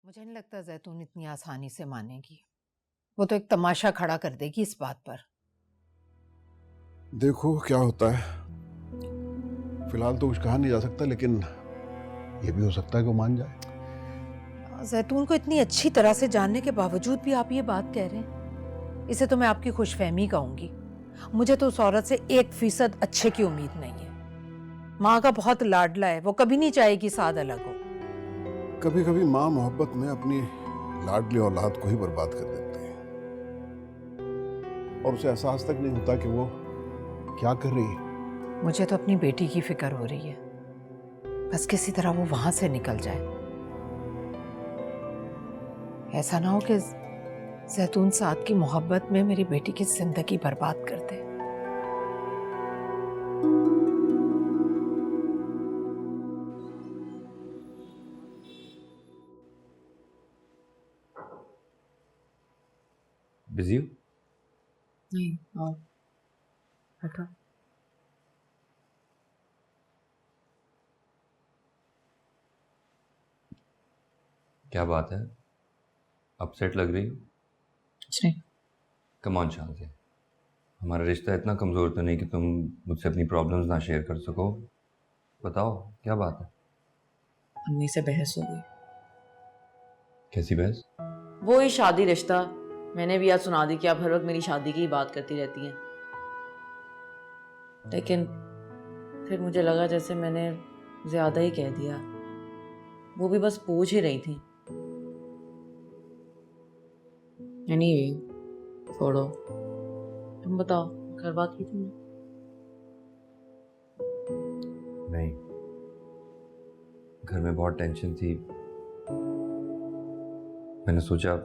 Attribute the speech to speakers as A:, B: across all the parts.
A: मुझे नहीं लगता जैतून इतनी आसानी से मानेगी। वो तो एक तमाशा खड़ा कर देगी इस बात पर।
B: देखो क्या होता है। फिलहाल तो कुछ कहा नहीं जा सकता, लेकिन ये भी हो सकता है कि वो मान जाए।
A: जैतून को इतनी अच्छी तरह से जानने के बावजूद भी आप ये बात कह रहे हैं, इसे तो मैं आपकी खुशफहमी कहूंगी। मुझे तो उस औरत से 1% अच्छे की उम्मीद नहीं है। माँ का बहुत लाडला है, वो कभी नहीं चाहेगी साद अलग हो।
B: कभी कभी माँ मोहब्बत में अपनी लाडली औलाद को ही बर्बाद कर देती है और उसे एहसास तक नहीं होता कि वो क्या कर रही है।
A: मुझे तो अपनी बेटी की फिक्र हो रही है, बस किसी तरह वो वहां से निकल जाए। ऐसा ना हो कि जैतून साद की मोहब्बत में मेरी बेटी की जिंदगी बर्बाद कर दे।
C: बिजी हो?
A: नहीं, और बैठो।
C: क्या बात है, अपसेट लग रही हो?
A: कुछ नहीं।
C: कम ऑन शांति, हमारा रिश्ता इतना कमज़ोर तो नहीं कि तुम मुझसे अपनी प्रॉब्लम्स ना शेयर कर सको। बताओ क्या बात है।
D: अम्मी से बहस हो गई।
C: कैसी बहस?
D: वो ही शादी रिश्ता। मैंने भी आज सुना दी कि आप हर वक्त मेरी शादी की ही बात करती रहती हैं, लेकिन फिर मुझे लगा जैसे मैंने ज्यादा ही कह दिया। वो भी बस पूछ ही रही थी। एनीवे, छोड़ो। तुम बताओ, घर बात की तुमने?
C: नहीं, घर में बहुत टेंशन थी। मैंने सोचा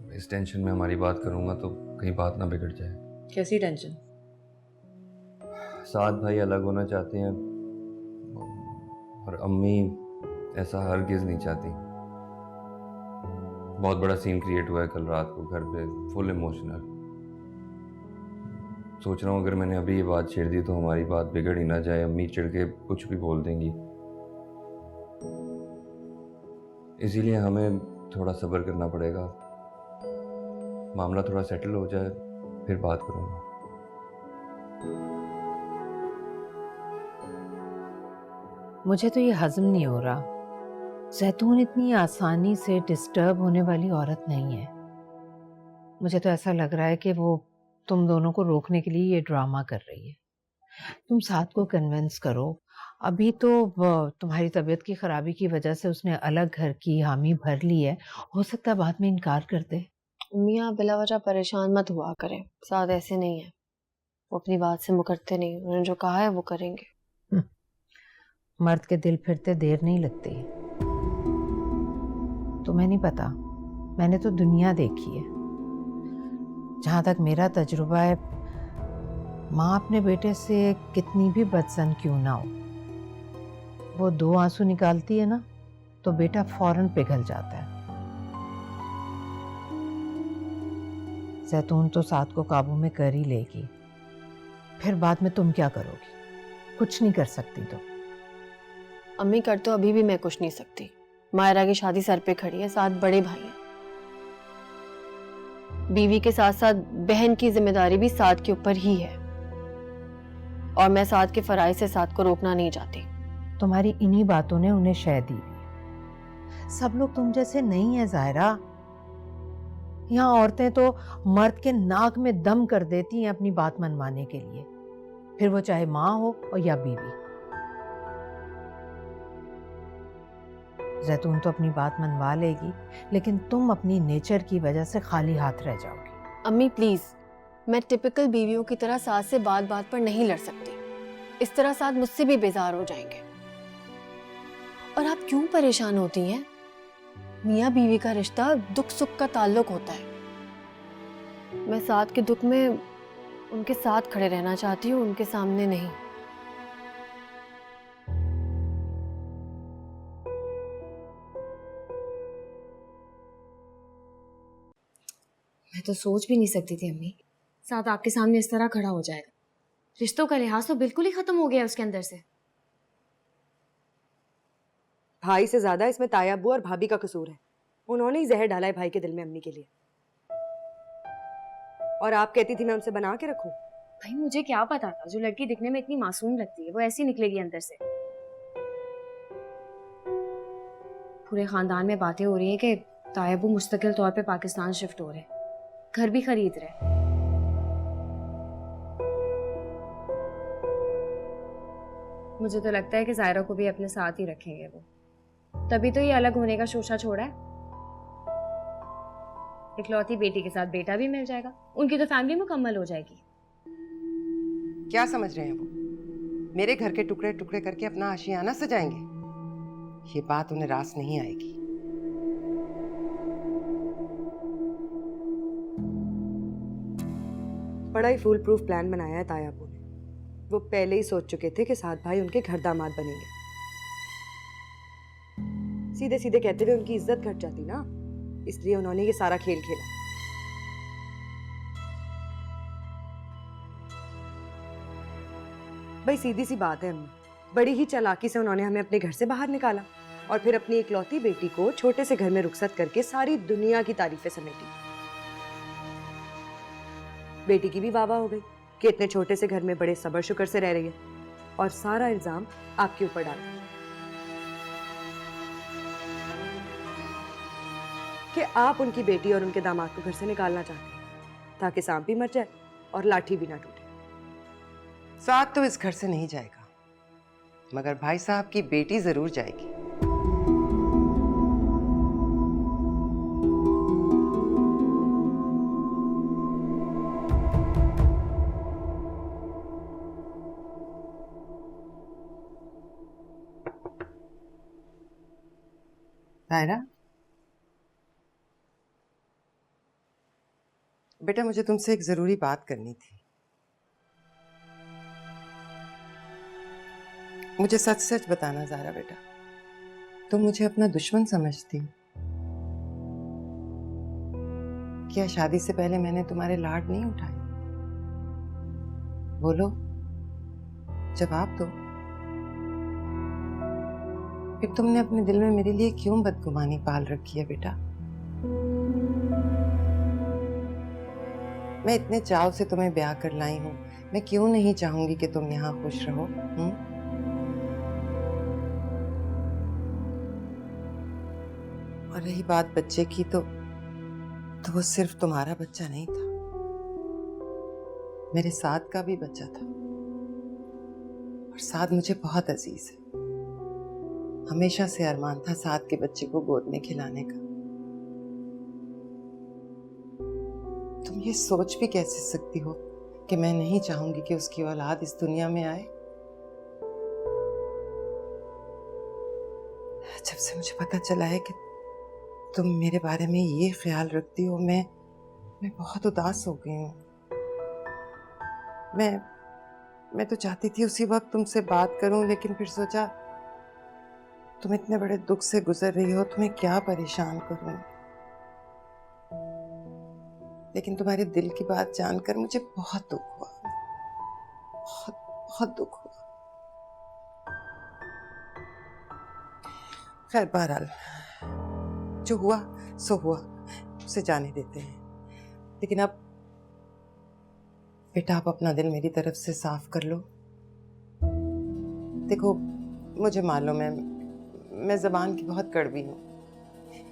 C: इस टेंशन में हमारी बात करूंगा तो कहीं बात ना बिगड़ जाए।
D: कैसी टेंशन?
C: सात भाई अलग होना चाहते हैं और अम्मी ऐसा हरगिज नहीं चाहती। बहुत बड़ा सीन क्रिएट हुआ है कल रात को घर पे, फुल इमोशनल। सोच रहा हूँ अगर मैंने अभी ये बात छेड़ दी तो हमारी बात बिगड़ ही ना जाए, अम्मी चिढ़ के कुछ भी बोल देंगी। इसीलिए हमें थोड़ा सब्र करना पड़ेगा। मामला थोड़ा सेटल हो जाए फिर बात करूँगा।
A: मुझे तो ये हजम नहीं हो रहा। जैतून इतनी आसानी से डिस्टर्ब होने वाली औरत नहीं है। मुझे तो ऐसा लग रहा है कि वो तुम दोनों को रोकने के लिए ये ड्रामा कर रही है। तुम साथ को कन्विंस करो। अभी तो तुम्हारी तबीयत की खराबी की वजह से उसने अलग घर की हामी भर ली है, हो सकता है बाद में इनकार कर दे।
E: मियाँ बिला वजह परेशान मत हुआ करें, साद ऐसे नहीं है। वो अपनी बात से मुकरते नहीं, उन्होंने जो कहा है वो करेंगे।
A: मर्द के दिल फिरते देर नहीं लगती। तुम्हें नहीं पता, मैंने तो दुनिया देखी है। जहां तक मेरा तजुर्बा है, माँ अपने बेटे से कितनी भी बदसन क्यों ना हो, वो 2 आंसू निकालती है ना तो बेटा फौरन पिघल जाता है। जैतून तो साथ को काबू में कर ही लेगी, फिर बाद में तुम क्या करोगी? कुछ नहीं कर सकती तो।
E: अम्मी कर तो अभी भी मैं कुछ नहीं सकती। मायरा की शादी सर पे खड़ी है, साथ बड़े भाई हैं। बीवी के साथ साथ बहन की जिम्मेदारी भी साथ के ऊपर ही है, और मैं साथ के फराइज से साथ को रोकना नहीं चाहती।
A: तुम्हारी इन्हीं बातों ने उन्हें शह दी हुई। सब लोग तुम जैसे नहीं है जायरा। यहाँ औरतें तो मर्द के नाक में दम कर देती हैं अपनी बात मनवाने के लिए, फिर वो चाहे माँ हो और या बीवी। जैतून तो अपनी बात मनवा लेगी, लेकिन तुम अपनी नेचर की वजह से खाली हाथ रह जाओगी।
E: अम्मी प्लीज, मैं टिपिकल बीवियों की तरह साथ से बात बात पर नहीं लड़ सकती। इस तरह साथ मुझसे भी बेजार हो जाएंगे। और आप क्यों परेशान होती हैं? मियाँ बीवी का रिश्ता दुख सुख का ताल्लुक होता है। मैं साथ के दुख में उनके साथ खड़े रहना चाहती हूँ, उनके सामने नहीं।
F: मैं तो सोच भी नहीं सकती थी अम्मी, साथ आपके सामने इस तरह खड़ा हो जाएगा। रिश्तों का लिहाज तो बिल्कुल ही खत्म हो गया उसके अंदर से।
G: भाई से ज्यादा इसमें ताया अब्बू और भाभी का कसूर है। उन्होंने ही जहर डाला है भाई के दिल में अम्मी के लिए। और आप कहती थी मैं उनसे बना के रखूं।
F: भाई मुझे क्या पता था, जो लड़की दिखने में इतनी मासूम लगती है वो ऐसी निकलेगी अंदर से। पूरे खानदान में बातें हो रही है कि तायबू मुस्तकिल तौर पे पाकिस्तान शिफ्ट हो रहे, घर भी खरीद रहे। मुझे तो लगता है कि जायरा को भी अपने साथ ही रखेंगे वो, तभी तो ये अलग होने का शोशा छोड़ा है। इकलौती बेटी के साथ बेटा भी मिल जाएगा, उनकी तो फैमिली मुकम्मल हो जाएगी।
H: क्या समझ रहे हैं वो? मेरे घर के टुकड़े टुकड़े करके अपना आशियाना सजाएंगे? ये बात उन्हें रास नहीं आएगी।
G: बड़ा ही फूल प्रूफ प्लान बनाया है ताया अब्बू ने। वो पहले ही सोच चुके थे कि साथ भाई उनके घर दामाद बनेंगे। सीधे सीधे कहते हुए उनकी इज्जत घट जाती ना, इसलिए उन्होंने ये सारा खेल खेला। भाई सीधी सी बात है अम्मी, बड़ी ही चालाकी से उन्होंने हमें अपने घर से बाहर निकाला और फिर अपनी इकलौती बेटी को छोटे से घर में रुखसत करके सारी दुनिया की तारीफें समेटी। बेटी की भी वाह वाह हो गई कि इतने छोटे से घर में बड़े सब्र शुक्र से रह रही है, और सारा इल्जाम आपके ऊपर डाल दिया कि आप उनकी बेटी और उनके दामाद को घर से निकालना चाहते हैं ताकि सांप भी मर जाए और लाठी भी ना टूटे।
H: साथ तो इस घर से नहीं जाएगा, मगर भाई साहब की बेटी जरूर जाएगी। तायरा, बेटा मुझे तुमसे एक जरूरी बात करनी थी। मुझे सच सच बताना ज़ारा बेटा, तुम मुझे अपना दुश्मन समझती हो? क्या शादी से पहले मैंने तुम्हारे लाड नहीं उठाए? बोलो, जवाब दो। फिर तुमने अपने दिल में मेरे लिए क्यों बदगुमानी पाल रखी है बेटा? मैं इतने चाव से तुम्हें ब्याह कर लाई हूं, मैं क्यों नहीं चाहूंगी कि तुम यहाँ खुश रहो? और रही बात बच्चे की, तो वो सिर्फ तुम्हारा बच्चा नहीं था, मेरे साथ का भी बच्चा था। और साथ मुझे बहुत अजीज है। हमेशा से अरमान था साथ के बच्चे को गोद में खिलाने का। तुम ये सोच भी कैसे सकती हो कि मैं नहीं चाहूंगी कि उसकी औलाद इस दुनिया में आए? जब से मुझे पता चला है कि तुम मेरे बारे में ये ख्याल रखती हो, मैं बहुत उदास हो गई हूँ। मैं तो चाहती थी उसी वक्त तुमसे बात करूं, लेकिन फिर सोचा तुम इतने बड़े दुख से गुजर रही हो, तुम्हें क्या परेशान करूं। लेकिन तुम्हारे दिल की बात जानकर मुझे बहुत दुख हुआ, बहुत बहुत दुख हुआ। खैर बहरहाल, जो हुआ सो हुआ, उसे जाने देते हैं। लेकिन अब बेटा, आप अपना दिल मेरी तरफ से साफ कर लो। देखो, मुझे मालूम है मैं ज़बान की बहुत कड़वी हूँ,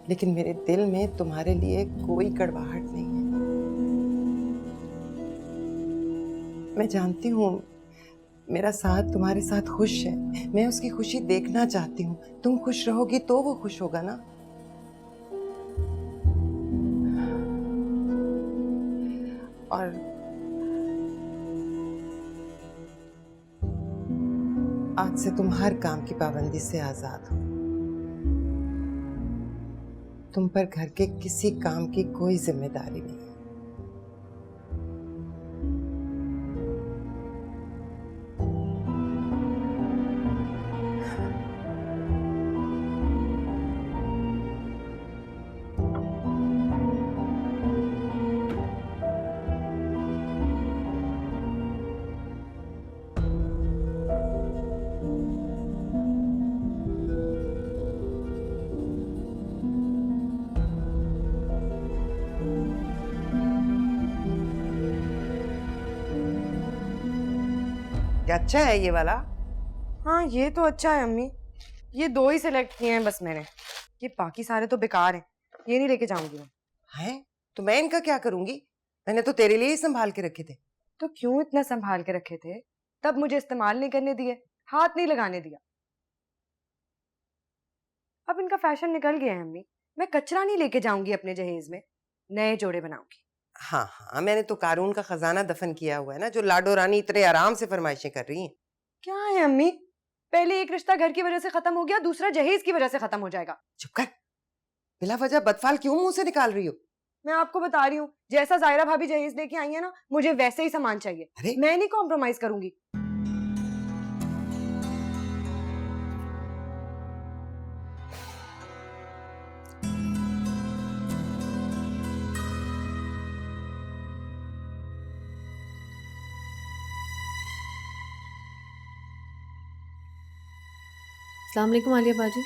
H: लेकिन मेरे दिल में तुम्हारे लिए कोई कड़वाहट नहीं है। मैं जानती हूँ मेरा साथ तुम्हारे साथ खुश है, मैं उसकी खुशी देखना चाहती हूँ। तुम खुश रहोगी तो वो खुश होगा ना। और आज से तुम हर काम की पाबंदी से आजाद हो। तुम पर घर के किसी काम की कोई जिम्मेदारी नहीं। क्या अच्छा है ये वाला?
G: हाँ ये तो अच्छा है अम्मी, ये 2 ही सिलेक्ट किए हैं बस मैंने, ये बाकी सारे तो बेकार हैं, ये नहीं लेके जाऊंगी मैं।
H: है तो मैं इनका क्या करूंगी? मैंने तो तेरे लिए ही संभाल के रखे थे।
G: तो क्यों इतना संभाल के रखे थे? तब मुझे इस्तेमाल नहीं करने दिए, हाथ नहीं लगाने दिया। अब इनका फैशन निकल गया है अम्मी, मैं कचरा नहीं लेके जाऊंगी अपने जहेज में, नए जोड़े बनाऊंगी।
H: हाँ हाँ, मैंने तो कारून का खजाना दफन किया हुआ है ना, जो लाडो रानी इतने आराम से फरमाइशें कर रही हैं।
G: क्या है अम्मी, पहले एक रिश्ता घर की वजह से खत्म हो गया, दूसरा जहेज की वजह से खत्म हो जाएगा।
H: चुप कर, बिला वजह बदफाल क्यों मुंह से निकाल रही हो?
G: मैं आपको बता रही हूँ, जैसा जायरा भाभी जहेज लेके आई है ना, मुझे वैसे ही सामान चाहिए।
H: अरे
G: मैं नहीं कॉम्प्रोमाइज करूंगी।
E: अस्सलाम वालेकुम आलिया बाजी।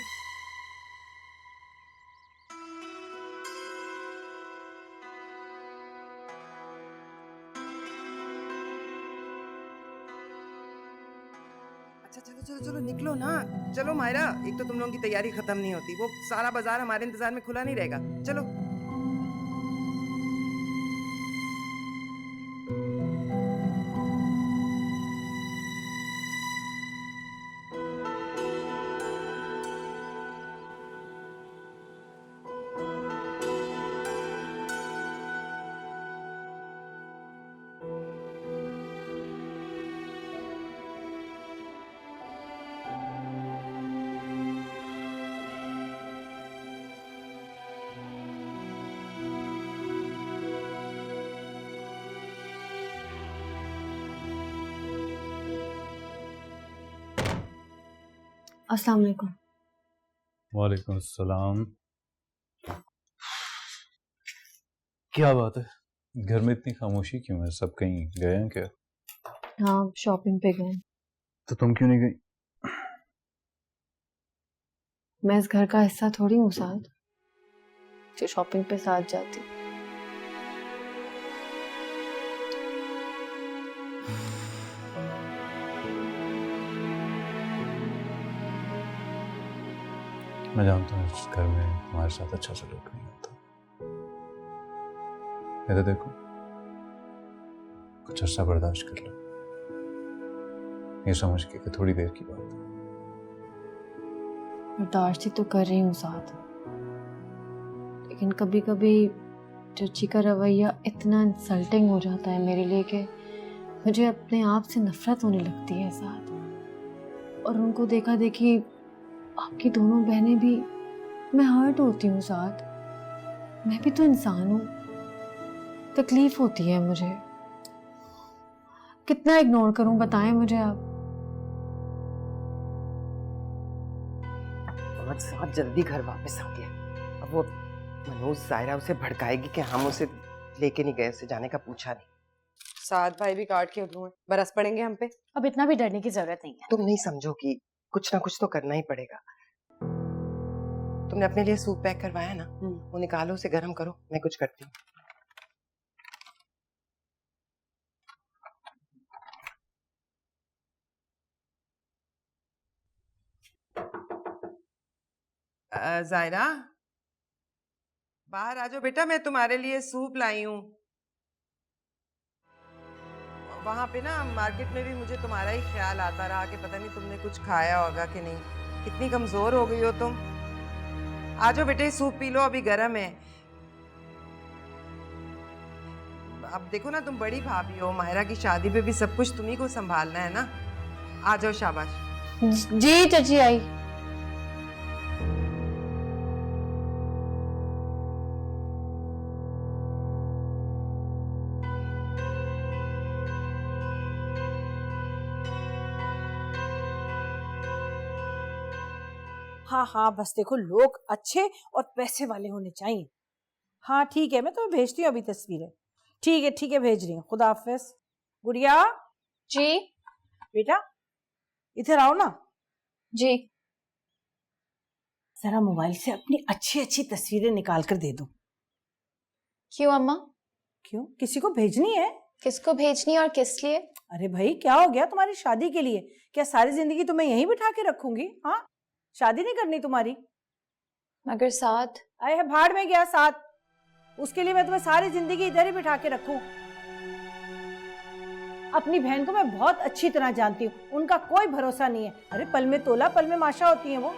H: अच्छा चलो चलो चलो निकलो ना, चलो मायरा, एक तो तुम लोगों की तैयारी खत्म नहीं होती, वो सारा बाजार हमारे इंतजार में खुला नहीं रहेगा। चलो
E: अस्सलाम वालेकुम।
I: वालेकुम अस्सलाम। क्या बात है, घर में इतनी खामोशी क्यों है? सब कहीं गए हैं क्या?
E: हाँ शॉपिंग पे गए।
I: तो तुम क्यों नहीं गई?
E: मैं इस घर का हिस्सा थोड़ी हूँ साथ, जो शॉपिंग पे साथ जाती।
I: मैं जानता हूँ इस घर में तुम्हारे साथ अच्छा सलूक नहीं होता। मैं तो देखो कुछ अर्सा बर्दाश्त कर लो, ये समझ के कि थोड़ी देर की बात है।
E: बर्दाश्त ही तो कर रही हूँ साथ, लेकिन कभी कभी चची का रवैया इतना इंसल्टिंग हो जाता है मेरे लिए कि मुझे अपने आप से नफरत होने लगती है साथ। और उनको देखा देखी आपकी दोनों बहनें भी, मैं हर्ट होती हूँ साथ। मैं भी तो इंसान हूँ, तकलीफ होती है मुझे। कितना इग्नोर करूं बताएं मुझे आप।
H: बहुत साथ जल्दी घर वापस आ गया। अब वो मनोज जायरा उसे भड़काएगी कि हम उसे लेके नहीं गए, उसे जाने का पूछा नहीं।
G: साथ भाई भी काट के उठूं, बरस पड़ेंगे हम पे।
F: अब इतना भी डरने की जरूरत नहीं है।
H: तुम नहीं समझो कि कुछ ना कुछ तो करना ही पड़ेगा। तुमने अपने लिए सूप पैक करवाया ना, वो निकालो, उसे गर्म करो, मैं कुछ करती हूँ। जायरा बाहर आ जाओ बेटा, मैं तुम्हारे लिए सूप लाई हूँ। वहां पे ना मार्केट में भी मुझे तुम्हारा ही ख्याल आता रहा कि पता नहीं तुमने कुछ खाया होगा कि नहीं, कितनी कमजोर हो गई हो तुम। आ जाओ बेटे, सूप पी लो, अभी गर्म है। अब देखो ना, तुम बड़ी भाभी हो, मायरा की शादी पे भी सब कुछ तुम्ही को संभालना है ना। आ जाओ, शाबाश।
E: जी चची आई।
J: हाँ हाँ, बस देखो लोग अच्छे और पैसे वाले होने चाहिए। हाँ ठीक है, मैं तुम्हें भेजती हूँ अभी तस्वीरें। ठीक है भेज रही हूँ। खुदा हाफिज। गुड़िया
F: जी
J: बेटा इधर आओ ना।
F: जी।
J: जरा मोबाइल से अपनी अच्छी अच्छी तस्वीरें निकाल कर दे दो।
F: क्यों अम्मा?
J: क्यों, किसी को भेजनी है?
E: किसको भेजनी और किस लिए?
J: अरे भाई क्या हो गया तुम्हारी शादी के लिए? क्या सारी जिंदगी तुम्हें यहीं बिठा के रखूंगी? हाँ, शादी नहीं करनी तुम्हारी?
E: मगर साथ?
J: आए है भाड़ में गया साथ, उसके लिए मैं तुम्हें सारी जिंदगी इधर ही बिठा के रखूं? अपनी बहन को मैं बहुत अच्छी तरह जानती हूँ, उनका कोई भरोसा नहीं है। अरे पल में तोला पल में माशा होती है वो।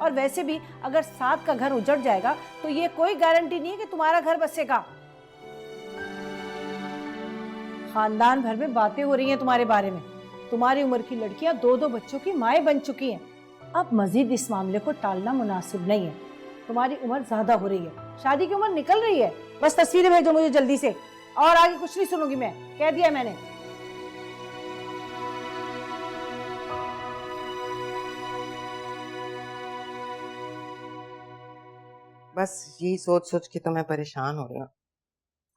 J: और वैसे भी अगर साथ का घर उजड़ जाएगा तो ये कोई गारंटी नहीं है कि तुम्हारा घर बसेगा। खानदान भर में बातें हो रही हैं तुम्हारे बारे में। तुम्हारी उम्र की लड़कियां 2-2 बच्चों की माएँ बन चुकी हैं। अब मजीद इस मामले को टालना मुनासिब नहीं है। तुम्हारी उम्र ज्यादा हो रही है, शादी की उम्र निकल रही है। बस तस्वीरें भेजो मुझे जल्दी से, और आगे कुछ नहीं सुनूंगी मैं, कह दिया मैंने।
H: बस यही सोच सोच के तो मैं परेशान हो रही हूँ।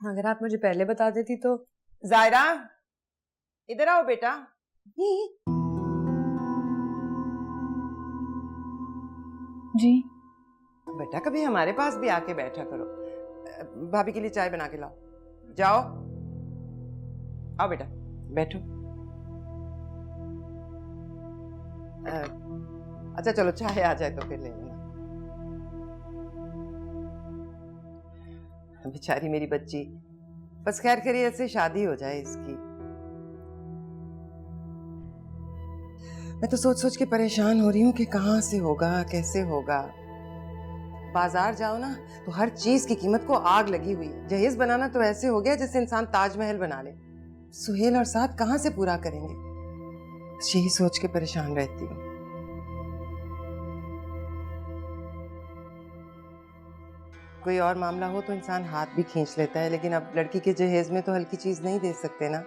G: अगर आप मुझे पहले बता देती तो।
H: जायरा, इधर आओ बेटा।
E: जी
H: बेटा कभी हमारे पास भी आके बैठा करो। भाभी के लिए चाय बना के लाओ। जाओ, आओ बेटा, बैठो। अच्छा चलो, चाय आ जाए तो फिर ले लेना। बेचारी मेरी बच्ची, बस खैर खैरियत से शादी हो जाए इसकी। मैं तो सोच सोच के परेशान हो रही हूँ कि कहाँ से होगा, कैसे होगा। बाजार जाओ ना तो हर चीज की कीमत को आग लगी हुई है। जहेज बनाना तो ऐसे हो गया जैसे इंसान ताजमहल बना ले। सुहेल और साथ कहाँ से पूरा करेंगे? बस यही सोच के परेशान रहती हूँ। कोई और मामला हो तो इंसान हाथ भी खींच लेता है, लेकिन अब लड़की के जहेज में तो हल्की चीज नहीं दे सकते ना।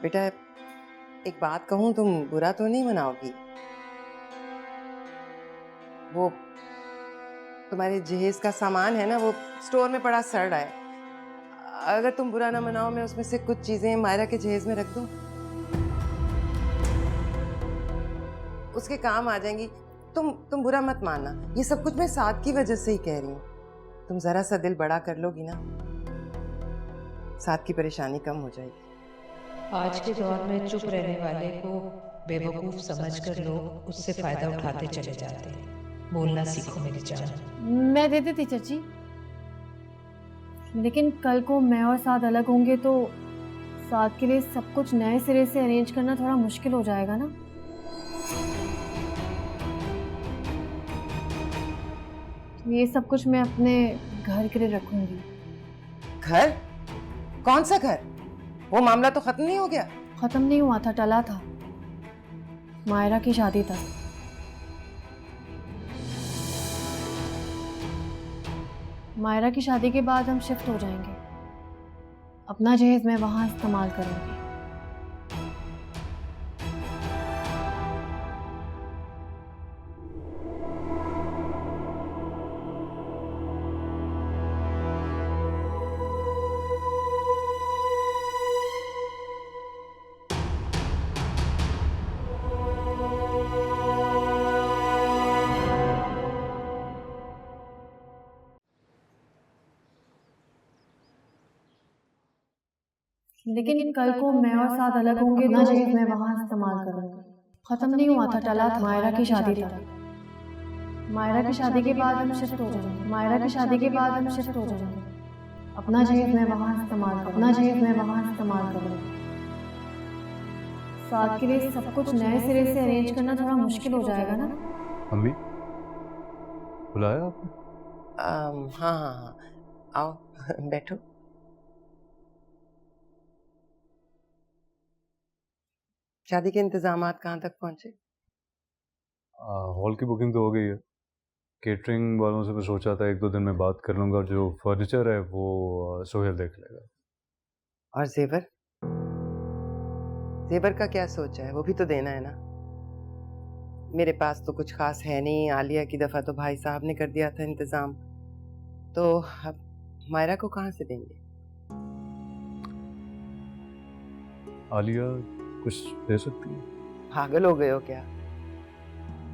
H: बेटा एक बात कहूँ, तुम बुरा तो नहीं मनाओगी? वो तुम्हारे जहेज का सामान है ना, वो स्टोर में पड़ा सड़ रहा है। अगर तुम बुरा ना मनाओ, मैं उसमें से कुछ चीजें मायरा के जहेज में रख दूं, उसके काम आ जाएंगी। तुम बुरा मत मानना, ये सब कुछ मैं साथ की वजह से ही कह रही हूँ। तुम जरा सा दिल बड़ा कर लोगी ना, साथ की परेशानी कम हो जाएगी।
A: आज के दौर में चुप रहने वाले को बेवकूफ समझकर लोग उससे फायदा उठाते चले जाते हैं। बोलना सीखो मेरी जान।
E: मैं दे देती चाची, लेकिन कल को मैं और साथ अलग होंगे तो साथ के लिए सब कुछ नए सिरे से अरेंज करना थोड़ा मुश्किल हो जाएगा ना। तो ये सब कुछ मैं अपने घर के लिए रखूंगी।
H: घर? कौन सा घर? वो मामला तो खत्म नहीं हो गया?
E: खत्म नहीं हुआ था, टला था। मायरा की शादी तक। मायरा की शादी के बाद हम शिफ्ट हो जाएंगे। अपना जहेज मैं वहां इस्तेमाल करूंगी। लेकिन कल को मैं और साथ अलग होंगे तो जहेज मैं वहां इस्तेमाल करूंगी। खत्म नहीं हुआ था, टला था। मायरा की शादी तक। मायरा की शादी के बाद हम शिफ्ट हो जाएंगे। मायरा की शादी के बाद हम शिफ्ट हो जाएंगे। अपना जहेज मैं वहां इस्तेमाल करूंगी। अपना जहेज मैं वहां इस्तेमाल करूंगी। साथ के लिए सब कुछ नए सिरे से अरेंज करना थोड़ा मुश्किल हो जाएगा ना।
I: अम्मी बुलाया आपने?
H: हाँ हाँ हाँ, आओ बैठो। शादी के इंतजामात कहाँ तक पहुंचे?
I: हॉल की बुकिंग तो हो गई है। केटरिंग वालों से मैं सोचा था 1-2 दिन में बात कर लूँगा। जो फर्नीचर है वो सोहेल देख लेगा।
H: और जेवर? जेवर का क्या सोचा है? वो भी तो देना है ना। मेरे पास तो कुछ खास है नहीं। आलिया की दफा तो भाई साहब ने कर दिया था इंतजाम, तो अब मायरा को कहाँ से देंगे?
I: आलिया कुछ दे सकती है?
H: पागल हो गए हो क्या?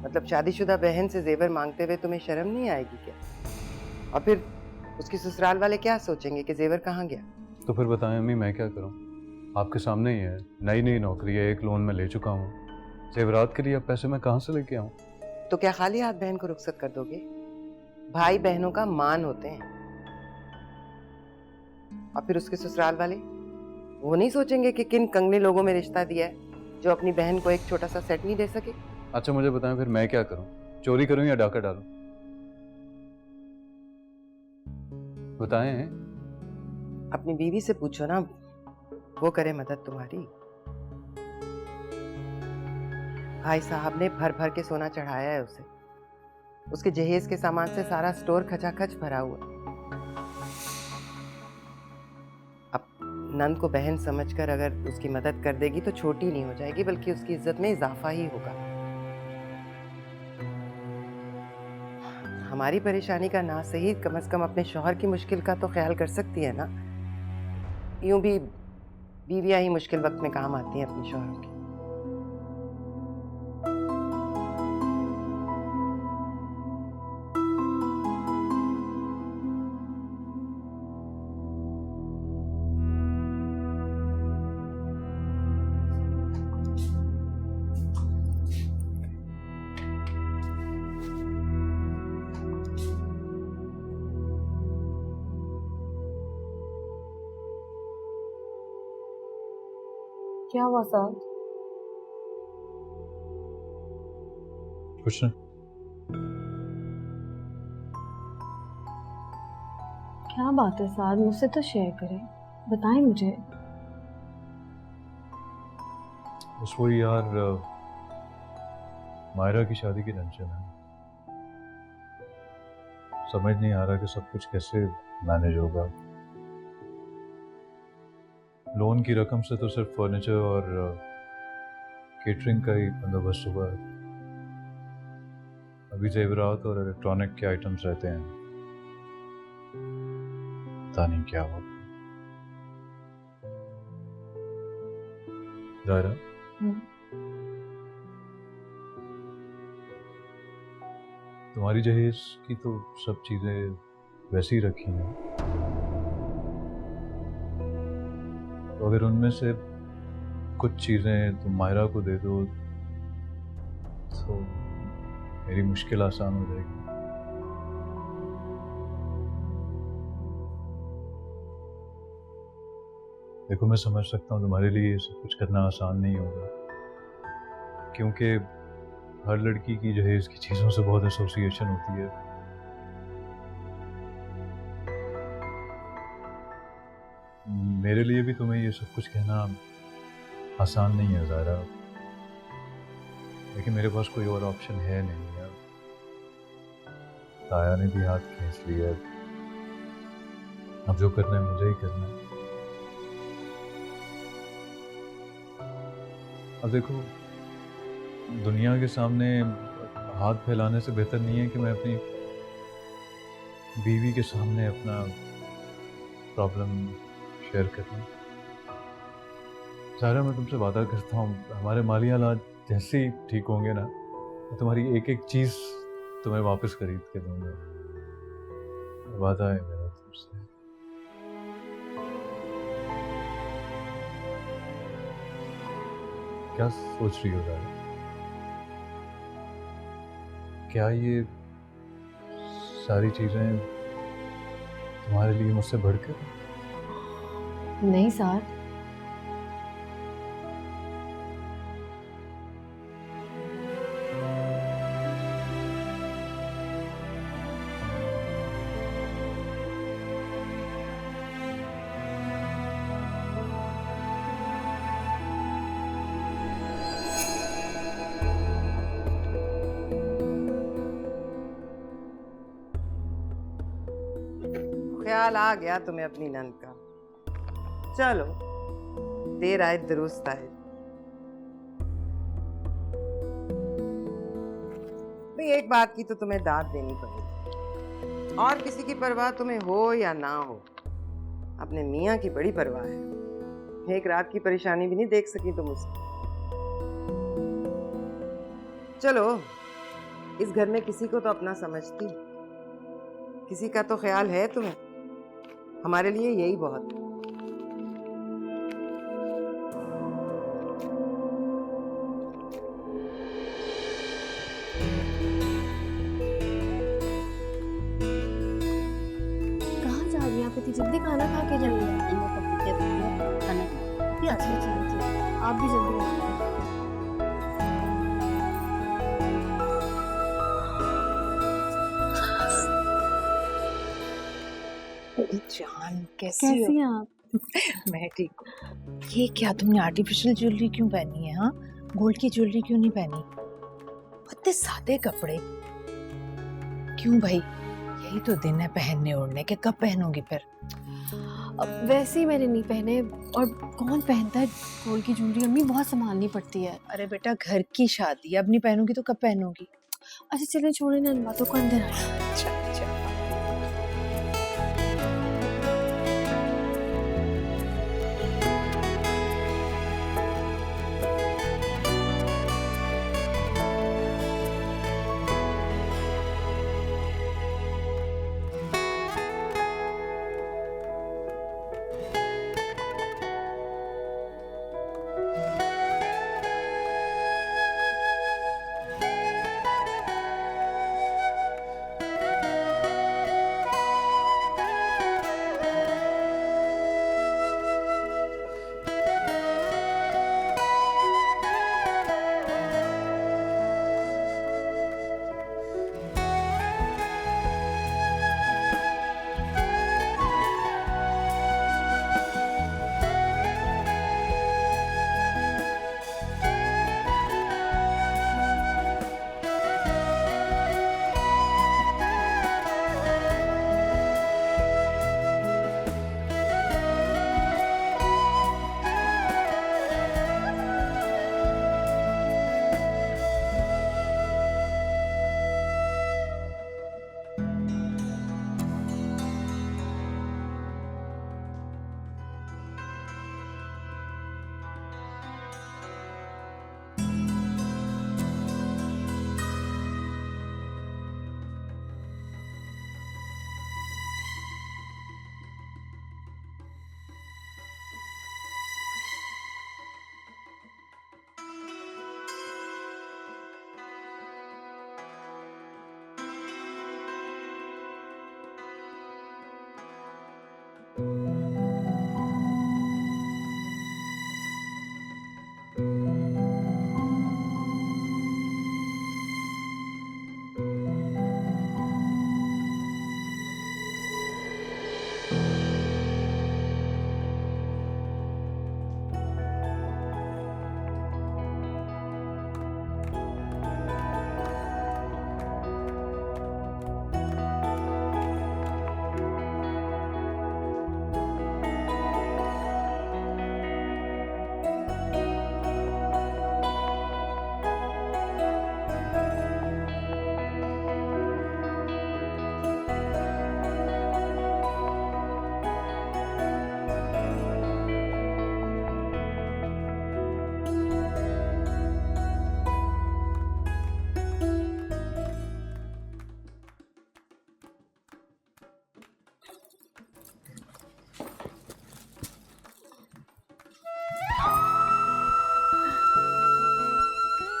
H: मतलब शादीशुदा बहन से जेवर मांगते हुए तुम्हें शर्म नहीं आएगी क्या? और फिर उसकी ससुराल वाले क्या सोचेंगे कि जेवर कहाँ गया?
I: तो फिर बताएं अम्मी, मैं क्या करूं? आपके सामने ही है, नई नई नौकरी है, एक लोन में ले चुका हूँ, जेवरात के लिए अब पैसे मैं कहाँ से लेके आऊँ?
H: तो क्या खाली हाथ बहन को रुखसत कर दोगे? भाई बहनों का मान होते हैं। और फिर उसके ससुराल वाले वो नहीं सोचेंगे कि किन कंगने लोगों में रिश्ता दिया है जो अपनी बहन को एक छोटा सा सेट नहीं दे सके?
I: अच्छा मुझे बताएं फिर मैं क्या करूं? चोरी करूं या डाका डालूं? बताएं।
H: अपनी बीवी से पूछो ना, वो करे मदद तुम्हारी। भाई साहब ने भर भर के सोना चढ़ाया है उसे, उसके जहेज के सामान से सारा स्टोर खचाखच भरा हुआ। अब नंद को बहन समझकर अगर उसकी मदद कर देगी तो छोटी नहीं हो जाएगी, बल्कि उसकी इज्जत में इजाफा ही होगा। हमारी परेशानी का ना सही, कम से कम अपने शौहर की मुश्किल का तो ख्याल कर सकती है ना। यूं भी बीवियां ही मुश्किल वक्त में काम आती हैं अपने शौहरों की।
F: क्या हुआ साथ?
I: कुछ नहीं।
F: क्या बात है साथ, मुझसे तो शेयर करें, बताएं मुझे।
I: बस वही यार, मायरा की शादी की टेंशन है। समझ नहीं आ रहा कि सब कुछ कैसे मैनेज होगा। लोन की रकम से तो सिर्फ फर्नीचर और केटरिंग का ही बंदोबस्त हुआ है। अभी जेवरात और इलेक्ट्रॉनिक के आइटम्स रहते हैं, पता नहीं क्या होगा। जायरा, तुम्हारी जहेज की तो सब चीजें वैसी ही रखी हैं, तो अगर उनमें से कुछ चीजें तुम मायरा को दे दो तो मेरी मुश्किल आसान हो जाएगी। देखो मैं समझ सकता हूँ तुम्हारे लिए ये सब कुछ करना आसान नहीं होगा, क्योंकि हर लड़की की जहेज की चीज़ों से बहुत एसोसिएशन होती है। मेरे लिए भी तुम्हें ये सब कुछ कहना आसान नहीं है ज़ारा, लेकिन मेरे पास कोई और ऑप्शन है नहीं यार। ताया ने भी हाथ खींच लिया, अब जो करना है मुझे ही करना है। अब देखो, दुनिया के सामने हाथ फैलाने से बेहतर नहीं है कि मैं अपनी बीवी के सामने अपना प्रॉब्लम शेयर करूं। सारा मैं तुमसे वादा करता हूँ, हमारे माली हालात जैसे ही ठीक होंगे ना, मैं तुम्हारी एक एक चीज़ तुम्हें वापस खरीद के दूंगा। वादा है मेरा तुमसे। क्या सोच रही हो ज़ारा? क्या ये सारी चीज़ें तुम्हारे लिए मुझसे बढ़कर?
F: नहीं साथ,
H: ख्याल आ गया तुम्हें अपनी नंद का। चलो, देर आए दुरुस्त आए। भाई एक बात की तो तुम्हें दाद देनी पड़ेगी, और किसी की परवाह तुम्हें हो या ना हो, अपने मियाँ की बड़ी परवाह है। एक रात की परेशानी भी नहीं देख सकी तुम उसकी। चलो, इस घर में किसी को तो अपना समझती, किसी का तो ख्याल है तुम्हें, हमारे लिए यही बहुत है।
E: कहाँ जा रही हैं आप इतनी जल्दी? खाना खा के जाइए। अच्छा, आप भी जल्दी आइए।
A: जान
E: कैसी
A: कैसी
E: हैं आप?
A: हो? मैं ठीक हूँ। ये क्या तुमने आर्टिफिशियल ज्वेलरी क्यों पहनी है? हाँ, गोल्ड की ज्वेलरी क्यों नहीं पहनी? इतने सादे कपड़े क्यों भाई? यही तो दिन है पहनने ओढ़ने के, कब पहनोगी फिर?
E: अब वैसे ही मैंने नहीं पहने, और कौन पहनता है गोल्ड की ज्वेलरी? अम्मी बहुत संभालनी पड़ती है।
A: अरे बेटा, घर की शादी, अब नहीं पहनोगी तो कब पहनोगी?
E: अच्छा चलें, छोड़े ना इन बातों को, अंदर आइए।
A: अच्छा अच्छा।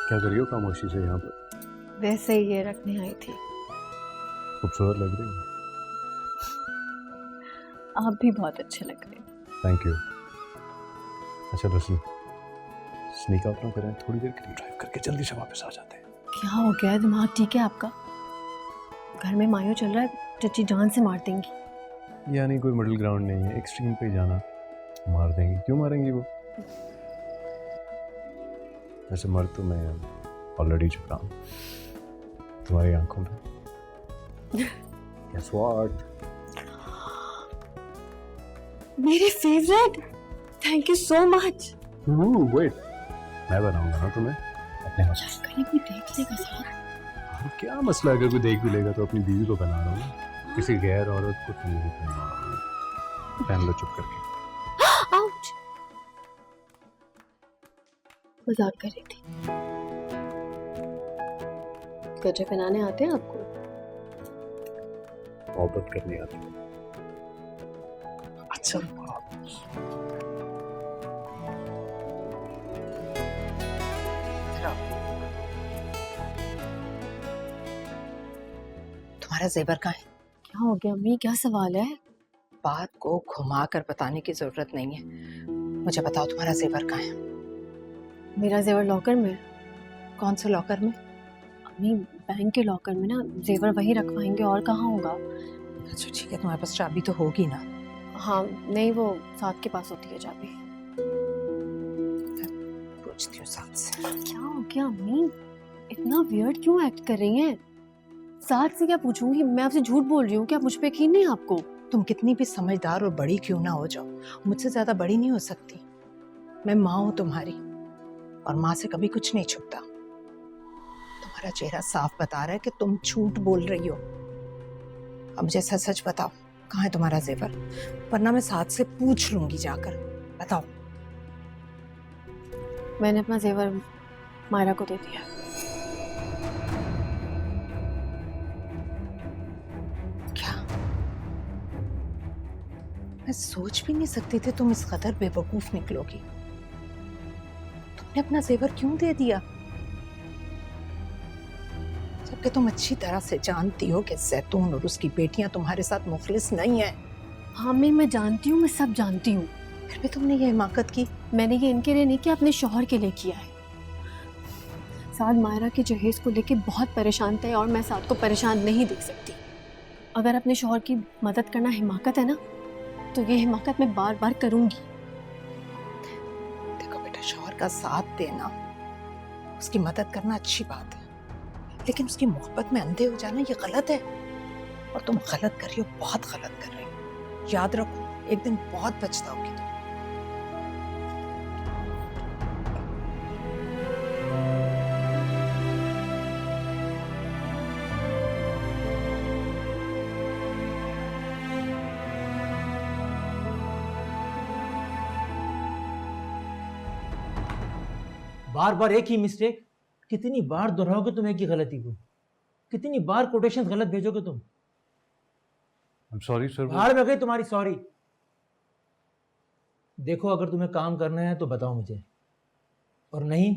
I: क्या करियो खामोशी से यहाँ पर?
E: वैसे ही ये रखने आई थी।
I: खूबसूरत लग रही है।
E: आप भी बहुत अच्छे लग रहे हैं।
I: Thank you. अच्छा लसन, स्नीक आउट ना करें, थोड़ी देर के लिए ड्राइव करके जल्दी से वापस आ जाते हैं।
E: क्या हो गया है? दिमाग ठीक है आपका? घर में मायो चल रहा है, चच्ची जान से मार देंगी।
I: यानी कोई मिडिल ग्राउंड नहीं है, एक्सट्रीम पे जाना, मार देंगी। क्यों मारेंगी वो? वैसे मर तो मैं ऑलरेडी चुका हूँ तुम्हारी आंखों में। Guess what?
E: मेरे favourite, thank you so much.
I: Wait, मैं बनाऊंगा ना तुम्हें अपने हाथ से।
E: कहीं कोई देख लेगा साथ?
I: हाँ, क्या मसला है, अगर कोई देख भी लेगा तो अपनी बीवी को बना रहा हूँ, किसी गैर औरत को तुम नहीं बना रहा हूँ। पहन लो चुप करके।
E: आउच, मजाक कर रही थी। गजरे बनाने आते हैं आपको?
B: मोहब्बत करनी आती है।
A: अच्छा तुम्हारा जेवर कहाँ है?
E: क्या हो गया अम्मी, क्या सवाल है?
A: बात को घुमा कर बताने की जरूरत नहीं है, मुझे बताओ तुम्हारा जेवर कहाँ है?
E: मेरा जेवर लॉकर में है।
A: कौन से लॉकर में?
E: अम्मी बैंक के लॉकर में ना, जेवर वही रखवाएंगे और कहाँ होगा।
A: अच्छा ठीक है, तुम्हारे पास चाबी तो होगी ना?
E: हाँ नहीं, वो साथ के पास होती है चाबी।
A: पूछती हूँ साथ से।
E: क्या हो गया अम्मी, इतना वियर्ड क्यों एक्ट कर रही हैं? साथ से क्या पूछूंगी, मैं आपसे झूठ बोल रही हूँ क्या? मुझ पे यकीन नहीं आपको?
A: तुम कितनी भी समझदार और बड़ी क्यों ना हो जाओ, मुझसे ज्यादा बड़ी नहीं हो सकती। मैं माँ हूं तुम्हारी, और माँ से कभी कुछ नहीं छुपता। तुम्हारा चेहरा साफ बता रहा है कि तुम झूठ बोल रही हो। अब मुझे सच सच बताओ, कहाँ है तुम्हारा जेवर? वरना मैं साथ से पूछ लूंगी जाकर। बताओ।
E: मैंने अपना जेवर मायरा को दे दिया।
A: क्या? मैं सोच भी नहीं सकती थी तुम इस कदर बेवकूफ निकलोगी। तुमने अपना जेवर क्यों दे दिया, जबकि तुम अच्छी तरह से जानती हो कि जैतून और उसकी बेटियां तुम्हारे साथ मुखलिस नहीं है।
E: हाँ मैं जानती हूँ, मैं सब जानती हूँ।
A: फिर भी तुमने ये हिमाकत की।
E: मैंने ये इनके लिए नहीं किया, अपने शौहर के लिए किया है। साद मायरा के जहेज को लेके बहुत परेशान थे और मैं साद को परेशान नहीं देख सकती। अगर अपने शौहर की मदद करना हिमाकत है ना, तो ये हिमाकत मैं बार बार करूंगी।
A: देखो बेटा, शौहर का साथ देना, उसकी मदद करना अच्छी बात है, लेकिन उसकी मोहब्बत में अंधे हो जाना ये गलत है। और तुम गलत कर रही हो, बहुत गलत कर रही हो। याद रखो, एक दिन बहुत पछताओगी तुम।
K: बार बार एक ही मिस्टेक, कितनी बार दोहराओगे तुम एक ही गलती को? कितनी बार कोटेशंस गलत भेजोगे तुम?
I: I am sorry sir.
K: भाड़ में गई तुम्हारी सॉरी। देखो, अगर तुम्हें काम करना है तो बताओ मुझे, और नहीं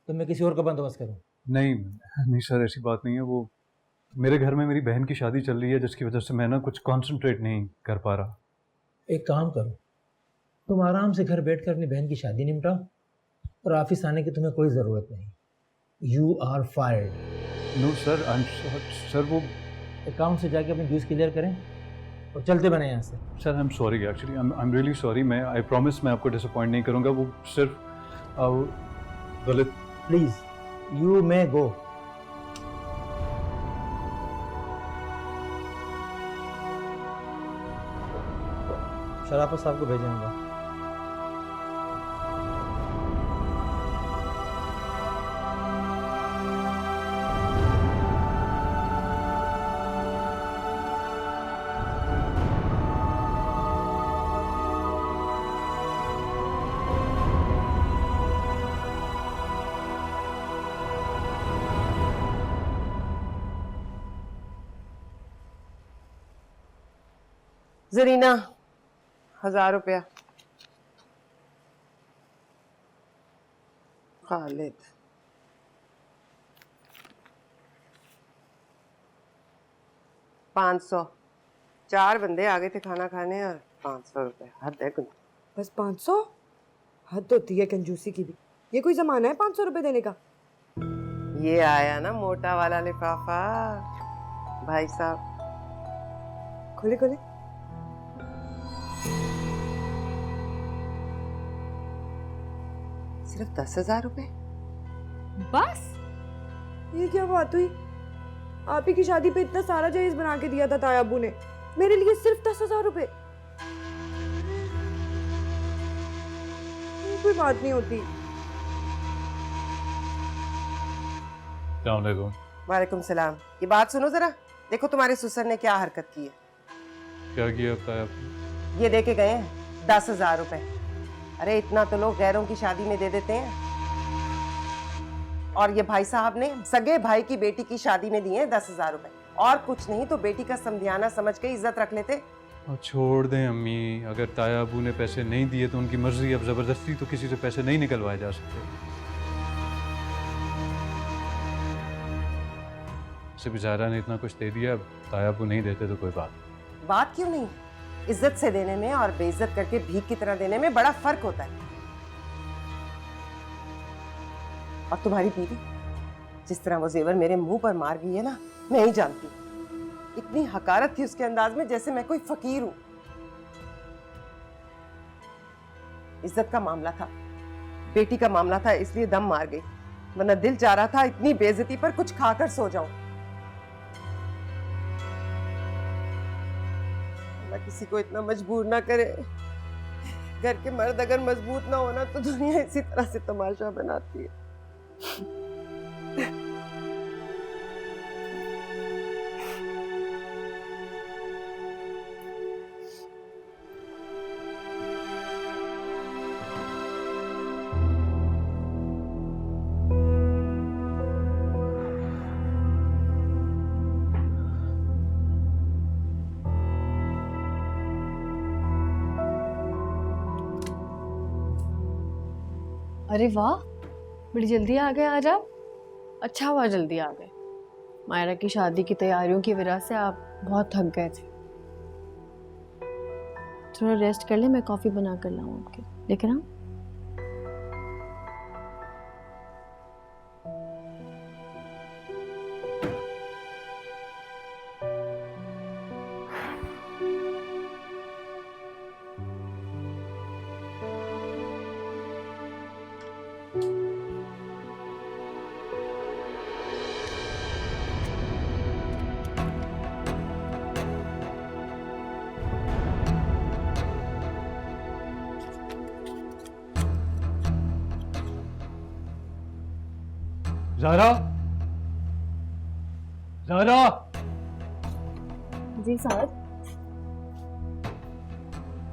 K: तो मैं किसी और का बंदोबस्त करूं।
I: नहीं सर, ऐसी बात नहीं है। वो मेरे घर में मेरी बहन की शादी चल रही है, जिसकी वजह से मैं ना कुछ कंसंट्रेट नहीं कर पा रहा।
K: एक काम करो, तुम आराम से घर बैठकर अपनी बहन की शादी निपटाओ, और ऑफिस आने की तुम्हें कोई ज़रूरत नहीं। You are fired.
I: No sir, I am sir, वो
K: अकाउंट से जाके अपनी ड्यूज क्लियर करें और चलते बने यहाँ से।
I: Sir I am sorry, actually I am really sorry. मैं आई प्रॉमिस मैं आपको डिसअपॉइंट नहीं करूँगा। वो सिर्फ गलत।
K: प्लीज़ यू मे गो। शराफत साहब को भेजेंगे।
H: जरीना, 1000 रुपया। खालिद, 500। 4 बंदे आ गए थे खाना खाने और 500 रुपये। हद है कुछ।
G: बस 500? हद होती है कंजूसी की भी। ये कोई जमाना है 500 रुपए देने का?
H: ये आया ना मोटा वाला लिफाफा, भाई साहब।
G: खोले खोले।
H: सिर्फ 10,000 रुपए?
E: बस?
G: ये क्या बात हुई? आप ही की शादी पे इतना सारा जहेज बना के दिया था ताया अब्बू ने, मेरे लिए सिर्फ 10,000 रुपए? कोई बात नहीं होती।
H: वालेकुम सलाम। ये बात सुनो जरा। देखो तुम्हारे ससुर ने क्या हरकत की है।
I: क्या किया बताया आपने?
H: ये दे के गए हैं 10,000 रुपए। अरे इतना तो लोग गैरों की शादी में दे देते हैं, और ये भाई साहब ने सगे भाई की बेटी की शादी में दिए हैं 10,000 रुपए। और कुछ नहीं तो बेटी का समझाना समझ के इज्जत रख लेते।
I: और छोड़ दें अम्मी, अगर ताया अबू ने पैसे नहीं दिए तो उनकी मर्जी, अब जबरदस्ती तो किसी से पैसे नहीं निकलवाए जा सकते। सिर्फ ज़ाहरा ने इतना कुछ दे दिया, अब ताया अबू नहीं देते तो कोई
H: बात क्यों नहीं? इज्जत से देने में और बेइज्जत करके भीख की तरह देने में बड़ा फर्क होता है। और तुम्हारी बीवी जिस तरह वो जेवर मेरे मुंह पर मार गई है ना, मैं ही जानती हूँ। इतनी हकारत थी उसके अंदाज में जैसे मैं कोई फकीर हूं। इज्जत का मामला था, बेटी का मामला था, इसलिए दम मार गई, वरना दिल चाह रहा था इतनी बेइज्जती पर कुछ खाकर सो जाऊं। अल्लाह किसी को इतना मजबूर ना करे। घर के मर्द अगर मजबूत ना होना तो दुनिया इसी तरह से तमाशा बनाती है।
E: अरे वाह, बड़ी जल्दी आ गए आज आप। अच्छा हुआ जल्दी आ गए। मायरा की शादी की तैयारियों की वजह से आप बहुत थक गए थे। थोड़ा रेस्ट कर ले, मैं कॉफी बना कर लाऊं आपके, लेकर आऊं?
I: ज़ाहरा, ज़ाहरा।
E: जी साहब।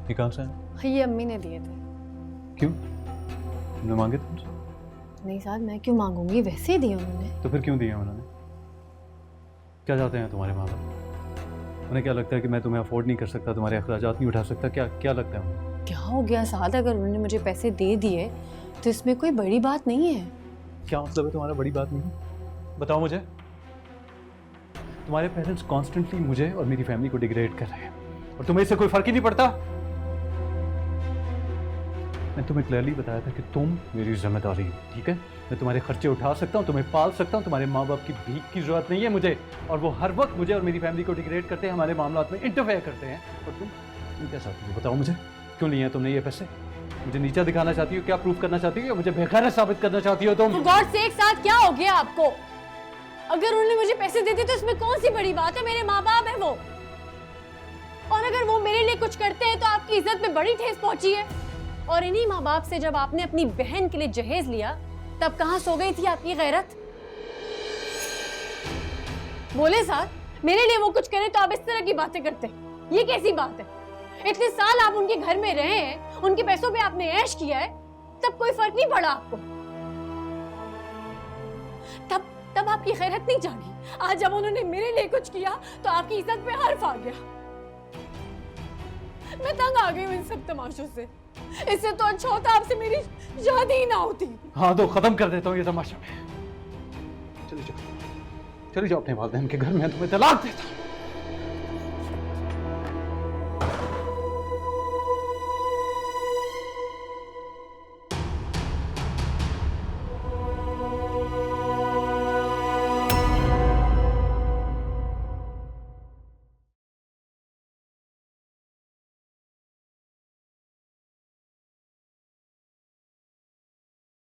I: ये कहाँ से है?
E: ये अम्मी ने दिए थे।
I: क्यों? तुमने मांगे थे मुझसे?
E: नहीं साहब, मैं क्यों मांगूंगी, वैसे ही दिए उन्होंने।
I: तो फिर क्यों दिए उन्होंने? क्या चाहते हैं तुम्हारे माँ बाप? उन्हें क्या लगता है कि मैं तुम्हें अफोर्ड नहीं कर सकता, तुम्हारे अखराजात नहीं उठा सकता? क्या क्या लगता है उन्हें?
E: क्या हो गया साहब, अगर उन्होंने मुझे पैसे दे दिए तो इसमें कोई बड़ी बात नहीं है।
I: क्या मतलब है तुम्हारा बड़ी बात नहीं? बताओ मुझे। तुम्हारे पेरेंट्स कॉन्स्टेंटली मुझे और मेरी फैमिली को डिग्रेड कर रहे हैं और तुम्हें इससे कोई फर्क ही नहीं पड़ता। मैं तुम्हें क्लियरली बताया था कि तुम मेरी जिम्मेदारी हो, ठीक है? मैं तुम्हारे खर्चे उठा सकता हूँ, तुम्हें पाल सकता हूँ, तुम्हारे माँ बाप की भीख की जरूरत नहीं है मुझे। और वो हर वक्त मुझे और मेरी फैमिली को डिग्रेड करते हैं, हमारे मामलात में इंटरफेयर करते हैं। और तुम क्या चाहती हो? बताओ मुझे, क्यों लिए हैं तुमने ये पैसे? मुझे नीचा दिखाना चाहती हो? क्या प्रूफ करना चाहती हो? मुझे बेगैरत साबित करना चाहती हो तुम?
E: For God's sake, साथ क्या हो गया आपको? अगर उन्होंने मुझे पैसे दे दिए तो इसमें कौन सी बड़ी बात है? मेरे माँ बाप है वो, और अगर वो मेरे लिए कुछ करते हैं तो आपकी इज्जत में बड़ी ठेस पहुंची है। और इन्हीं माँ बाप से जब आपने अपनी बहन के लिए जहेज लिया तब कहाँ सो गई थी आपकी गैरत? बोले साथ, मेरे लिए वो कुछ करे तो आप इस तरह की बातें करते हैं, ये कैसी बात है? इतने साल आप उनके घर में रहे हैं, उनके पैसों पे आपने ऐश किया है, तब कोई फर्क नहीं पड़ा आपको? तब आपकी खैरत नहीं जागी। आज जब उन्होंने मेरे लिए कुछ किया तो आपकी इज्जत पे हर्फ आ गया। मैं तंग आ गई हूँ इन सब तमाशों से। इससे तो अच्छा होता आपसे मेरी शादी ही ना होती।
I: हाँ तो खत्म कर देता हूँ ये तमाशा में। चली जाओ अपने वालिदैन के घर में, तुम्हें तलाक देता हूँ।